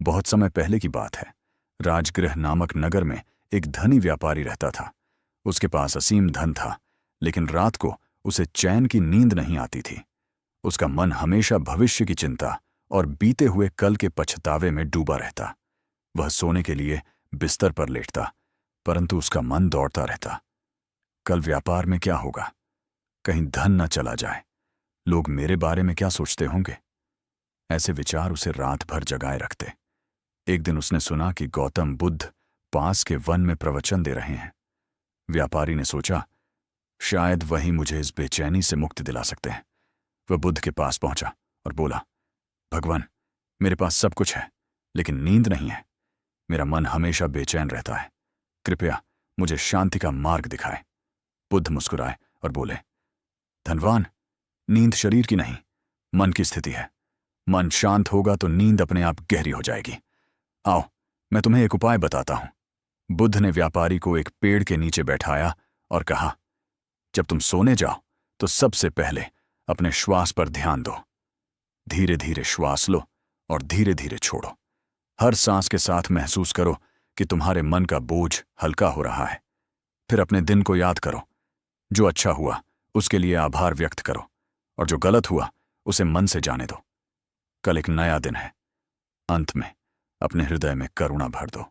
बहुत समय पहले की बात है। राजगृह नामक नगर में एक धनी व्यापारी रहता था। उसके पास असीम धन था, लेकिन रात को उसे चैन की नींद नहीं आती थी। उसका मन हमेशा भविष्य की चिंता और बीते हुए कल के पछतावे में डूबा रहता। वह सोने के लिए बिस्तर पर लेटता, परंतु उसका मन दौड़ता रहता। कल व्यापार में क्या होगा? कहीं धन न चला जाए। लोग मेरे बारे में क्या सोचते होंगे? ऐसे विचार उसे रात भर जगाए रखते। एक दिन उसने सुना कि गौतम बुद्ध पास के वन में प्रवचन दे रहे हैं। व्यापारी ने सोचा, शायद वही मुझे इस बेचैनी से मुक्ति दिला सकते हैं। वह बुद्ध के पास पहुंचा और बोला, भगवान, मेरे पास सब कुछ है, लेकिन नींद नहीं है। मेरा मन हमेशा बेचैन रहता है। कृपया मुझे शांति का मार्ग दिखाएं। बुद्ध मुस्कुराए और बोले, धनवान, नींद शरीर की नहीं, मन की स्थिति है। मन शांत होगा तो नींद अपने आप गहरी हो जाएगी। आओ, मैं तुम्हें एक उपाय बताता हूं। बुद्ध ने व्यापारी को एक पेड़ के नीचे बैठाया और कहा, जब तुम सोने जाओ तो सबसे पहले अपने श्वास पर ध्यान दो। धीरे धीरे श्वास लो और धीरे धीरे छोड़ो। हर सांस के साथ महसूस करो कि तुम्हारे मन का बोझ हल्का हो रहा है। फिर अपने दिन को याद करो। जो अच्छा हुआ उसके लिए आभार व्यक्त करो, और जो गलत हुआ उसे मन से जाने दो। कल एक नया दिन है। अंत में अपने हृदय में करुणा भर दो।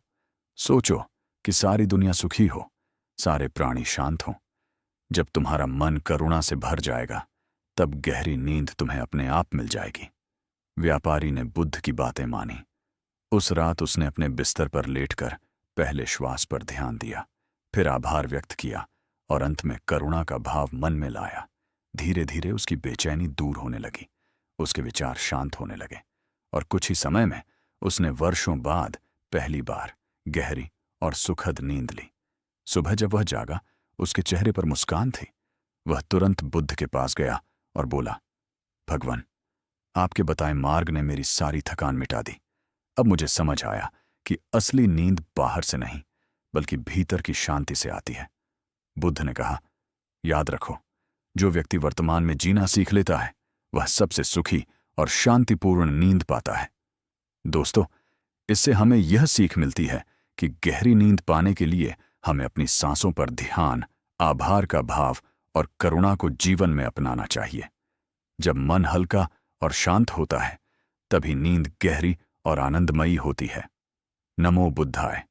सोचो कि सारी दुनिया सुखी हो, सारे प्राणी शांत हों। जब तुम्हारा मन करुणा से भर जाएगा, तब गहरी नींद तुम्हें अपने आप मिल जाएगी। व्यापारी ने बुद्ध की बातें मानी। उस रात उसने अपने बिस्तर पर लेटकर पहले श्वास पर ध्यान दिया, फिर आभार व्यक्त किया और अंत में करुणा का भाव मन में लाया। धीरे धीरे उसकी बेचैनी दूर होने लगी। उसके विचार शांत होने लगे और कुछ ही समय में उसने वर्षों बाद पहली बार गहरी और सुखद नींद ली। सुबह जब वह जागा, उसके चेहरे पर मुस्कान थी। वह तुरंत बुद्ध के पास गया और बोला, भगवान, आपके बताए मार्ग ने मेरी सारी थकान मिटा दी। अब मुझे समझ आया कि असली नींद बाहर से नहीं, बल्कि भीतर की शांति से आती है। बुद्ध ने कहा, याद रखो, जो व्यक्ति वर्तमान में जीना सीख लेता है, वह सबसे सुखी और शांतिपूर्ण नींद पाता है। दोस्तों, इससे हमें यह सीख मिलती है कि गहरी नींद पाने के लिए हमें अपनी सांसों पर ध्यान, आभार का भाव और करुणा को जीवन में अपनाना चाहिए। जब मन हल्का और शांत होता है, तभी नींद गहरी और आनंदमयी होती है। नमो बुद्धाय।